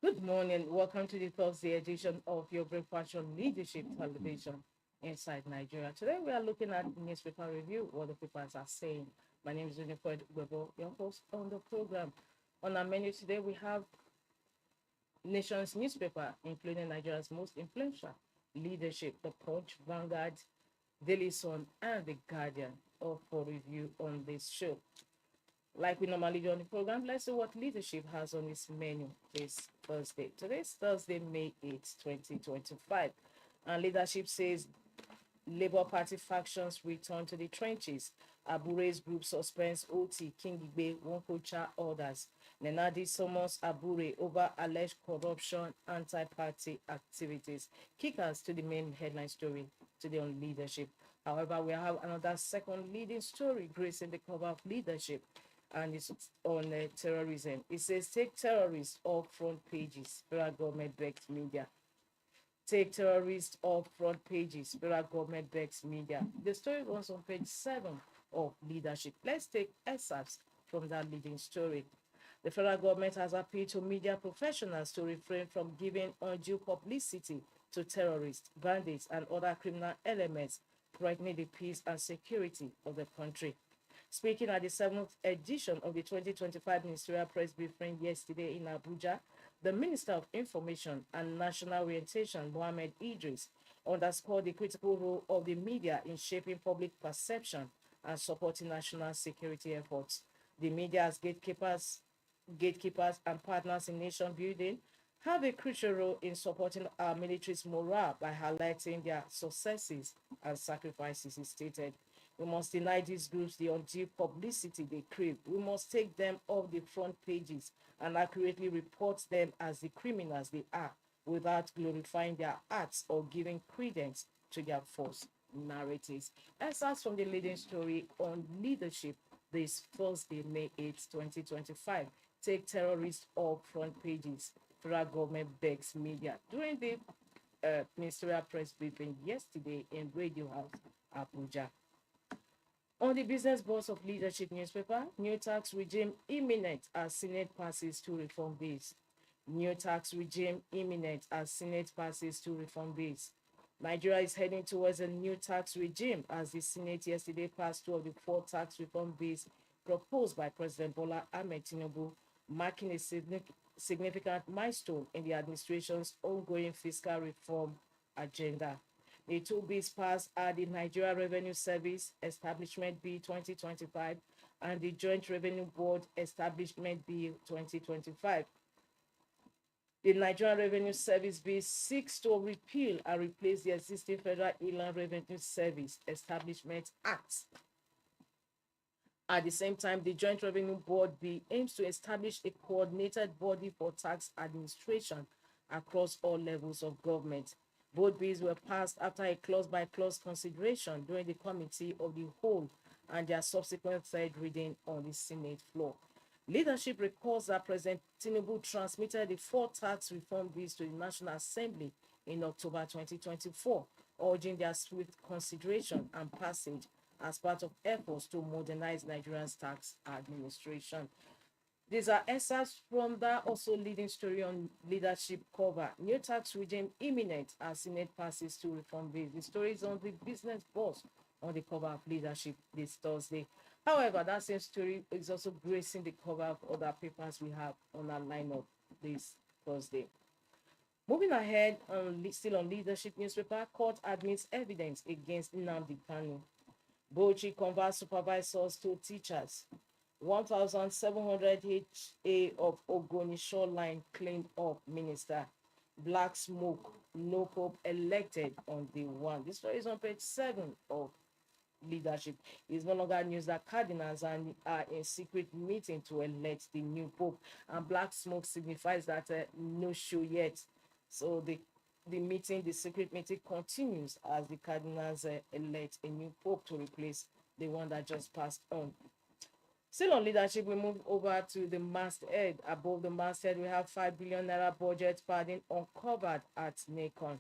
Good morning. Welcome to the Thursday edition of your Breakfast on Leadership Television inside Nigeria. Today we are looking at newspaper review, what the papers are saying. My name is Unified Webo, your host on the program. On our menu today, we have Nation's newspaper, including Nigeria's most influential leadership, The Punch, Vanguard, Daily Sun, and The Guardian, all for review on this show. Like we normally do on the program, let's see what leadership has on its menu this Thursday. Today's Thursday, May 8th, 2025. And leadership says Labour Party factions return to the trenches. Abure's group suspends OT, Kingigbe, Wonkocha orders. Nenadi summons Abure over alleged corruption, anti-party activities. Kickers to the main headline story today on leadership. However, we have another second leading story gracing the cover of leadership, and it's on terrorism. It says, take terrorists off front pages. Federal government begs media. Take terrorists off front pages. Federal government begs media. The story runs on page 7 of leadership. Let's take excerpts from that leading story. The federal government has appealed to media professionals to refrain from giving undue publicity to terrorists, bandits, and other criminal elements threatening the peace and security of the country. Speaking at the 7th edition of the 2025 Ministerial Press Briefing yesterday in Abuja, the Minister of Information and National Orientation, Mohammed Idris, underscored the critical role of the media in shaping public perception and supporting national security efforts. The media as gatekeepers and partners in nation building have a crucial role in supporting our military's morale by highlighting their successes and sacrifices, he stated. We must deny these groups the undue publicity they crave. We must take them off the front pages and accurately report them as the criminals they are without glorifying their acts or giving credence to their false narratives. Excerpts from the leading story on leadership this Thursday, May 8th, 2025. Take terrorists off front pages. Federal government begs media. During the ministerial press briefing yesterday in Radio House, Abuja. On the business boss of leadership newspaper, new tax regime imminent as Senate passes two reform bills. New tax regime imminent as Senate passes two reform bills. Nigeria is heading towards a new tax regime as the Senate yesterday passed two of the four tax reform bills proposed by President Bola Ahmed Tinubu, marking a significant milestone in the administration's ongoing fiscal reform agenda. The two bills passed are the Nigeria Revenue Service Establishment Bill 2025 and the Joint Revenue Board Establishment Bill 2025. The Nigerian Revenue Service Bill seeks to repeal and replace the existing Federal Inland Revenue Service Establishment Act. At the same time, the Joint Revenue Board Bill aims to establish a coordinated body for tax administration across all levels of government. Both bills were passed after a clause-by-clause consideration during the Committee of the Whole and their subsequent third reading on the Senate floor. Leadership recalls that President Tinubu transmitted the four tax reform bills to the National Assembly in October 2024, urging their swift consideration and passage as part of efforts to modernize Nigeria's tax administration. These are excerpts from that also leading story on leadership cover. New tax regime imminent as Senate passes two reform bills. The story is on the business boss on the cover of leadership this Thursday. However, that same story is also gracing the cover of other papers we have on our lineup this Thursday. Moving ahead, still on leadership newspaper, court admits evidence against Nnamdi Kanu. Bauchi converts supervisors to teachers. 1,700 HA of Ogoni shoreline cleaned up, minister. Black smoke, no pope elected on day one. This story is on page 7 of leadership. It's no longer news that cardinals are in secret meeting to elect the new pope, and black smoke signifies that no show yet. So the secret meeting continues as the cardinals elect a new pope to replace the one that just passed on. Still on leadership, we move over to the masthead. Above the masthead, we have 5 billion naira budget padding uncovered at NACON.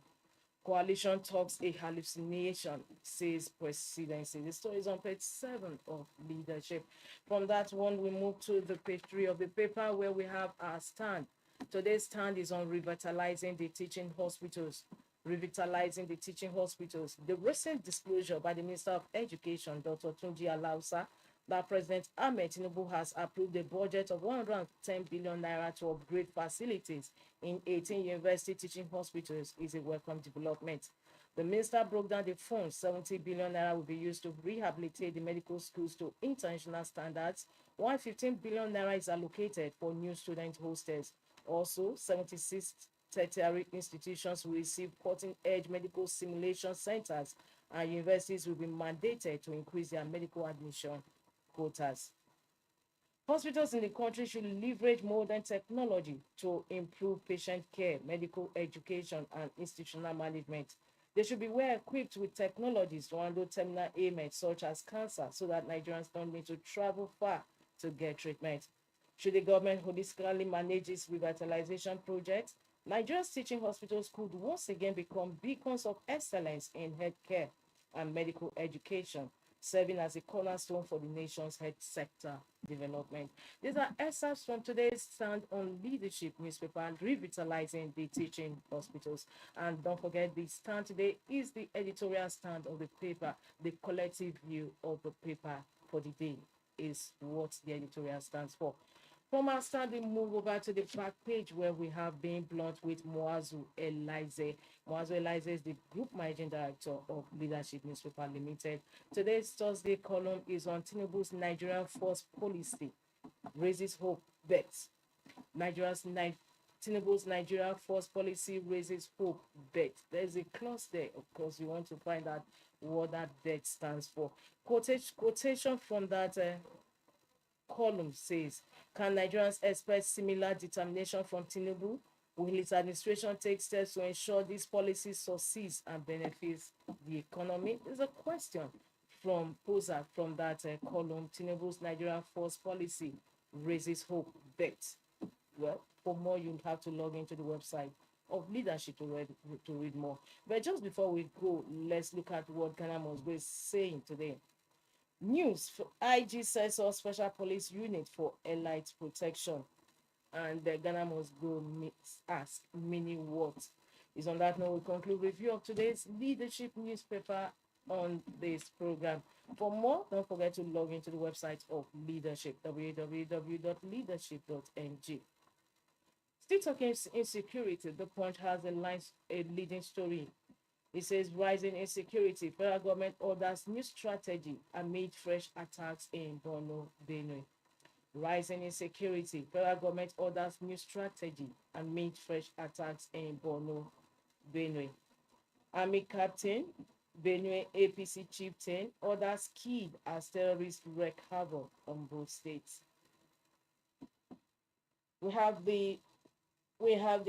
Coalition talks a hallucination, says presidency. The story is on page 7 of leadership. From that one, we move to the page 3 of the paper where we have our stand. Today's stand is on revitalizing the teaching hospitals. Revitalizing the teaching hospitals. The recent disclosure by the Minister of Education, Dr. Tunji Alausa, that President Ahmed Tinubu has approved a budget of 110 billion naira to upgrade facilities in 18 university teaching hospitals is a welcome development. The minister broke down the funds. 70 billion naira will be used to rehabilitate the medical schools to international standards, while 15 billion naira is allocated for new student hostels. Also, 76 tertiary institutions will receive cutting-edge medical simulation centers, and universities will be mandated to increase their medical admission quotas. Hospitals in the country should leverage modern technology to improve patient care, medical education, and institutional management. They should be well equipped with technologies to handle terminal ailments such as cancer so that Nigerians don't need to travel far to get treatment. Should the government holistically manage its revitalization project, Nigeria's teaching hospitals could once again become beacons of excellence in healthcare and medical education, serving as a cornerstone for the nation's health sector development. These are excerpts from today's stand on leadership newspaper and revitalizing the teaching hospitals. And don't forget, the stand today is the editorial stand of the paper. The collective view of the paper for the day is what the editorial stands for. From our stand, we move over to the back page where we have Being Blunt with Moazu Elize. Moazu Elize is the Group Managing Director of Leadership Newspaper Limited. Today's Thursday column is on Tinubu's Nigerian Force Policy. Raises hope, bets. Tinubu's Nigerian Force Policy raises hope, bet. There's a clause there. Of course, you want to find out what that bet stands for. Quotation from that column says, can Nigerians expect similar determination from Tinubu? Will his administration take steps to ensure this policy succeeds and benefits the economy? Is a question from poser from that column. Tinubu's Nigerian Force Policy raises hope, bet. Well, for more, you'll have to log into the website of leadership to read more. But just before we go, let's look at what Ghana must be saying today. News for IG sets up special police unit for elite protection. And the Ghana must go ask many what is on that note. We conclude review of today's leadership newspaper on this program. For more, don't forget to log into the website of leadership, www.leadership.ng. Still talking insecurity, the Punch has a leading story. It says rising insecurity. Federal government orders new strategy amid fresh attacks in Borno, Benue. Rising insecurity. Federal government orders new strategy amid fresh attacks in Borno, Benue. Army captain, Benue APC chieftain, orders killed as terrorists wreak havoc on both states. We have the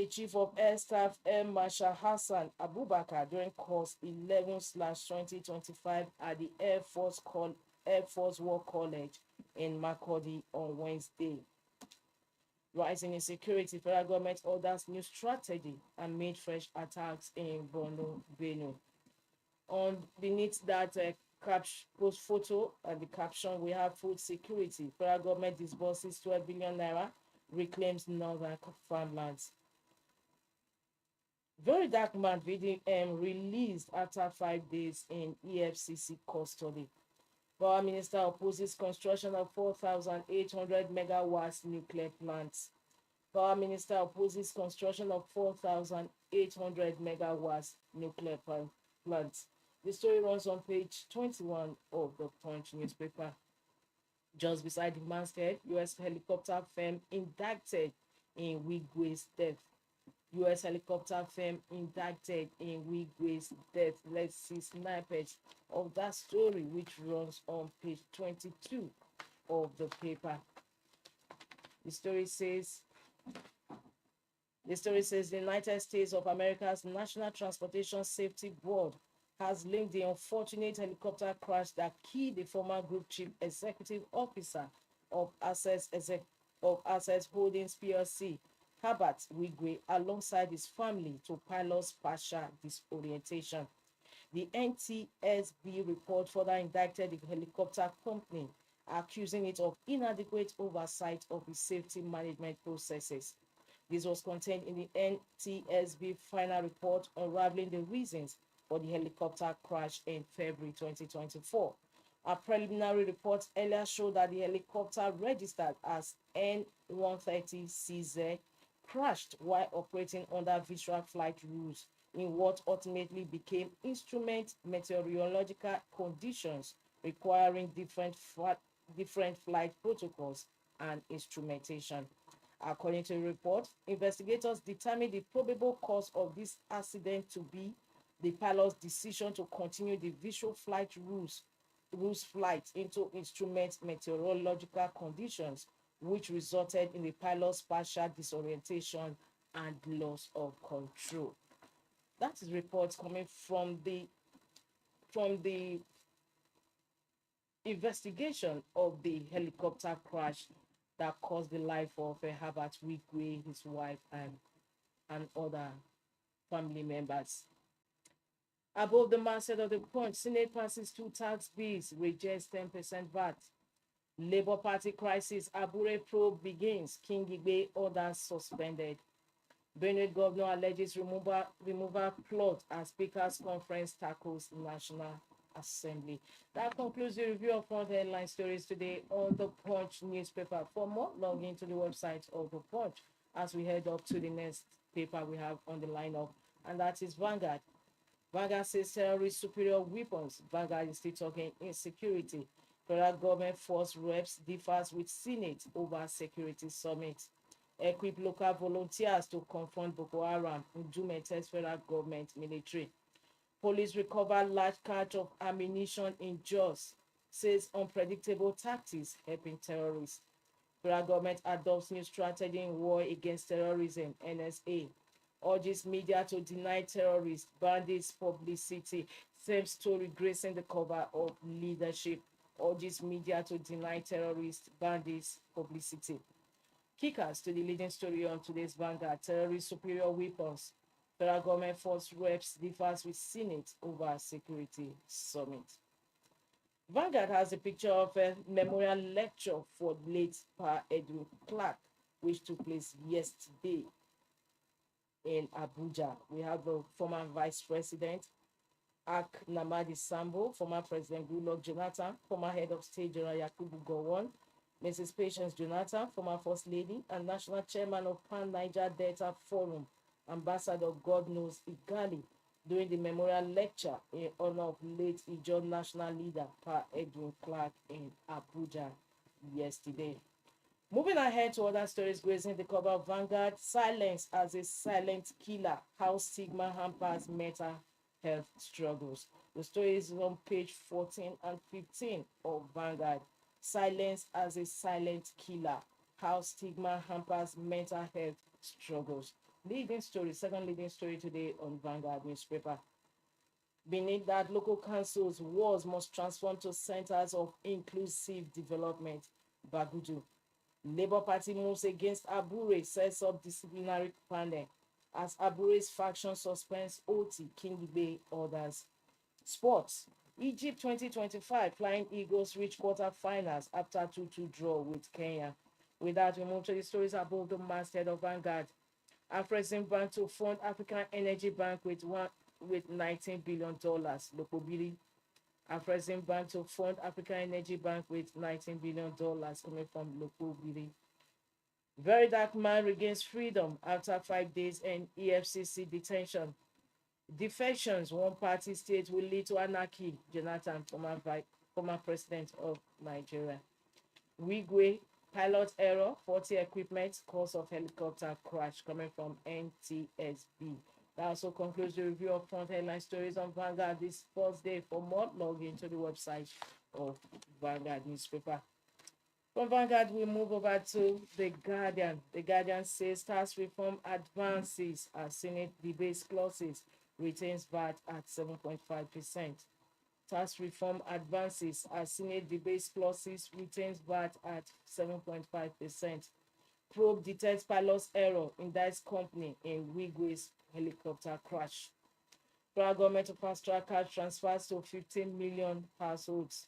Chief of Air Staff, Air Marshal Hassan Abubakar, during course 11/2025 at the Air Force War College in Makurdi on Wednesday. Rising insecurity, federal government orders new strategy amid fresh attacks in Borno, Benue. On beneath that post photo and the caption, we have food security. Federal government disburses 12 billion naira, reclaims northern farmlands. Very dark man VDM released after 5 days in EFCC custody. Power Minister opposes construction of 4,800 megawatts nuclear plants. Power Minister opposes construction of 4,800 megawatts nuclear plants. The story runs on page 21 of the Punch newspaper. Just beside the man's head, U.S. helicopter firm indicted in Wigwe's death. U.S. helicopter firm indicted in Wigwe's death. Let's see snippets of that story, which runs on page 22 of the paper. The story says the United States of America's National Transportation Safety Board has linked the unfortunate helicopter crash that killed the former group chief executive officer of Access Holdings PLC, Herbert Wigwe, alongside his family to pilot's partial disorientation. The NTSB report further indicted the helicopter company, accusing it of inadequate oversight of its safety management processes. This was contained in the NTSB final report unraveling the reasons for the helicopter crash in February 2024. A preliminary report earlier showed that the helicopter registered as N130CZ crashed while operating under visual flight rules in what ultimately became instrument meteorological conditions requiring different flight protocols and instrumentation. According to the report, investigators determined the probable cause of this accident to be the pilot's decision to continue the visual flight rules flight into instrument meteorological conditions, which resulted in the pilot's partial disorientation and loss of control. That is reports coming from the investigation of the helicopter crash that caused the life of Herbert Wigwe, his wife, and other family members. Above the masthead of the Punch, Senate passes two tax bills, rejects 10% VAT. Labour Party crisis, Abure probe begins, King Igbe orders suspended. Benue governor alleges removal plot as Speaker's conference tackles National Assembly. That concludes the review of front headline stories today on the Punch newspaper. For more, log into the website of the Punch as we head up to the next paper we have on the lineup, and that is Vanguard. Vanguard says terrorists superior weapons. Vanguard is still talking insecurity. Federal government force reps differs with Senate over security summit. Equip local volunteers to confront Boko Haram. Ndume tells federal government military. Police recover large catch of ammunition in Jos. Says unpredictable tactics helping terrorists. Federal government adopts new strategy in war against terrorism. NSA urges media to deny terrorists, bandits publicity. Same story gracing the cover of leadership. Urges media to deny terrorists, bandits publicity. Kickers to the leading story on today's Vanguard. Terrorist superior weapons. Federal government force reps differs with Senate over security summit. Vanguard has a picture of a memorial lecture for late Pa Edwin Clark, which took place yesterday in Abuja. We have the former Vice President, Ak Namadi Sambo, former President Goodluck Jonathan, former Head of State General Yakubu Gowon, Mrs. Patience Jonathan, former First Lady and National Chairman of Pan Niger Delta Forum, Ambassador God Knows Igali, during the memorial lecture in honor of late Ijaw national leader Pa Edwin Clark in Abuja yesterday. Moving ahead to other stories gracing the cover of Vanguard, silence as a silent killer, how stigma hampers mental health struggles. The story is on page 14 and 15 of Vanguard. Silence as a silent killer, how stigma hampers mental health struggles. Leading story, second leading story today on Vanguard newspaper. Beneath that, local councils' wards must transform to centers of inclusive development. Bagudu. Labour Party moves against Abure, sets up disciplinary panel. As Abure's faction suspends OT, Kingibe orders. Sports. Egypt 2025 Flying Eagles reach quarterfinals after 2-2 draw with Kenya. With that, we move to the stories above the masthead of Vanguard. Afreximbank to fund African Energy Bank with $19 billion. Lokobiri. Afreximbank to fund African Energy Bank with $19 billion coming from Lokobiri. Very dark man regains freedom after 5 days in EFCC detention. Defections, one party state will lead to anarchy. Jonathan, former president of Nigeria. Wigwe, pilot error, 40 equipment, cause of helicopter crash coming from NTSB. That also concludes the review of front headline stories on Vanguard this Thursday. For more, log into the website of Vanguard newspaper. From Vanguard, we move over to The Guardian. The Guardian says tax reform advances as Senate debates clauses, retains VAT at 7.5%. Tax reform advances as Senate debates clauses, retains VAT at 7.5%. Probe detects pilot's error, indicts company in Wigwe's helicopter crash. Federal government to fast-track cash transfers to 15 million households.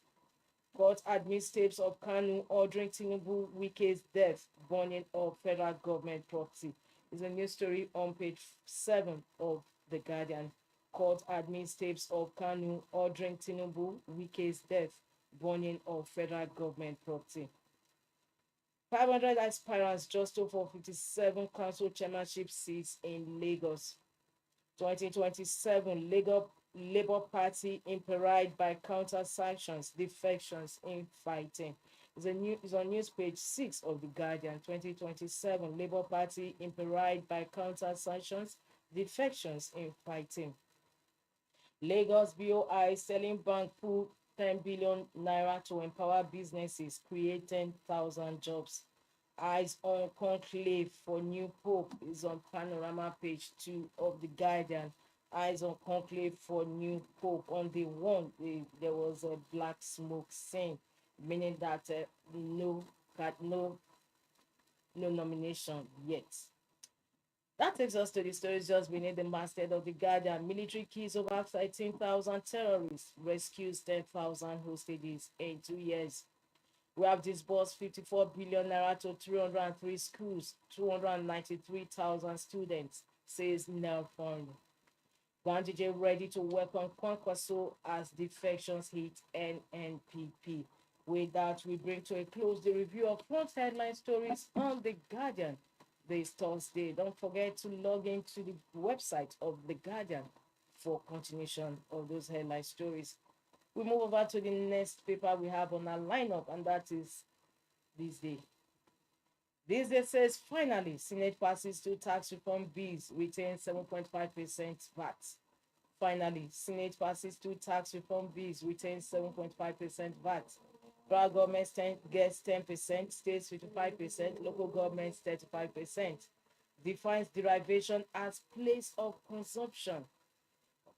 Court admits tapes of Kanu ordering Tinubu Wike's death, burning of federal government property. It's a news story on page 7 of The Guardian. Court admits tapes of Kanu ordering Tinubu Wike's death, burning of federal government property. 500 aspirants just for 57 council chairmanship seats in Lagos. 2027 Labour Party imperiled by counter sanctions, defections in fighting. It's on news page 6 of The Guardian. 2027 Labour Party imperiled by counter sanctions, defections in fighting. Lagos BOI selling bank pool 10 billion naira to empower businesses, create 10,000 jobs. Eyes on conclave for new pope is on panorama page 2 of The Guardian. Eyes on conclave for new pope. On the one, there was a black smoke seen, meaning that no nomination yet. That takes us to the stories just beneath the masthead of The Guardian. Military kills over 13,000 terrorists, rescues 10,000 hostages in 2 years. We have disbursed 54 billion naira to 303 schools, 293,000 students, says Nel Fund. Ganduje ready to welcome Kwankwaso as defections hit NNPP. With that, we bring to a close the review of front headline stories on The Guardian this Thursday. Don't forget to log into the website of The Guardian for continuation of those headline stories. We move over to the next paper we have on our lineup, and that is THISDAY. THISDAY says, finally, Senate passes 2 tax reform bills, retain 7.5% VAT. Finally, Senate passes 2 tax reform bills, retain 7.5% VAT. Federal government gets 10%, states 55%, local governments 35%. Defines derivation as place of consumption.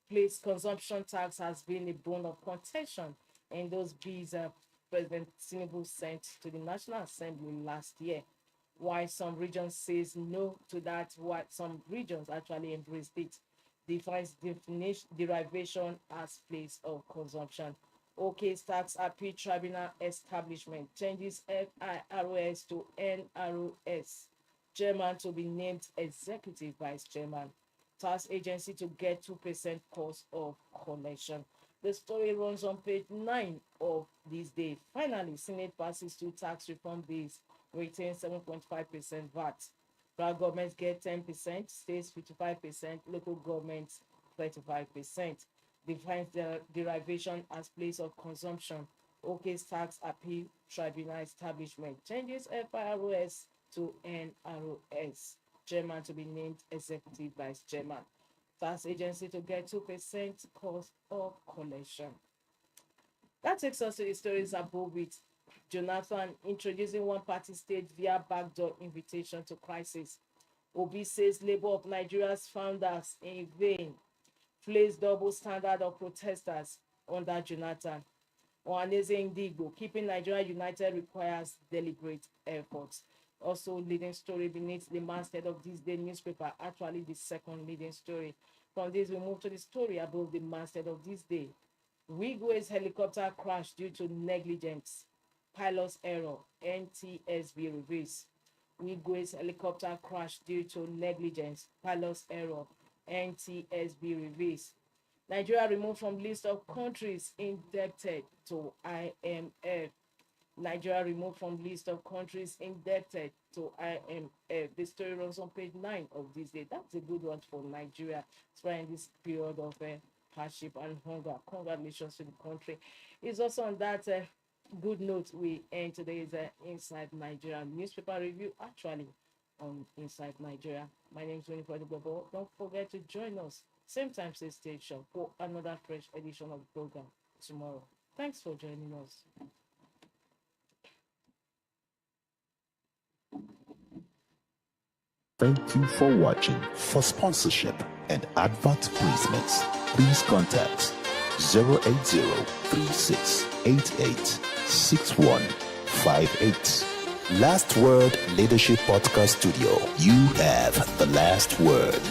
Place consumption tax has been a bone of contention in those bills President Tinubu sent to the National Assembly last year. Why some regions says no to that, why some regions actually embraced it. Defines derivation as place of consumption. OK tax appeal tribunal establishment changes FIROS to NROS. Chairman to be named executive vice chairman. Tax agency to get 2% cost of collection. The story runs on page 9 of THISDAY. Finally, Senate passes 2 tax reform bills, retain 7.5% VAT. Federal governments get 10%, states 55%, local governments 35%. Defines the derivation as place of consumption. OK tax appeal tribunal establishment changes FIROS to NROS. Chairman to be named executive vice chairman. Tax agency to get 2% cost of collection. That takes us to the stories above with Jonathan introducing one-party state via backdoor invitation to crisis. Obi says Labour of Nigeria's founders in vain. Flays double standard of protesters under Jonathan. Ohaneze Ndigbo, keeping Nigeria united requires deliberate efforts. Also, leading story beneath the masthead of THISDAY newspaper, actually the second leading story. From this, we move to the story above the masthead of THISDAY. Wigwe's helicopter crash due to negligence. Pilot's error, NTSB reveals. Wigwe's helicopter crash due to negligence. Pilot's error, NTSB reveals. Nigeria removed from list of countries indebted to IMF. Nigeria removed from list of countries indebted to IMF. The story runs on page 9 of THISDAY. That's a good one for Nigeria, especially in this period of hardship and hunger. Congratulations to the country. It's also on that good note we end today's Inside Nigeria newspaper review, actually on Inside Nigeria. My name is Winifred Bobo. Don't forget to join us same time, same station for another fresh edition of the program tomorrow. Thanks for joining us. Thank you for watching. For sponsorship and advert placements, please contact 080-3688-6158. Last Word Leadership Podcast Studio. You have the last word.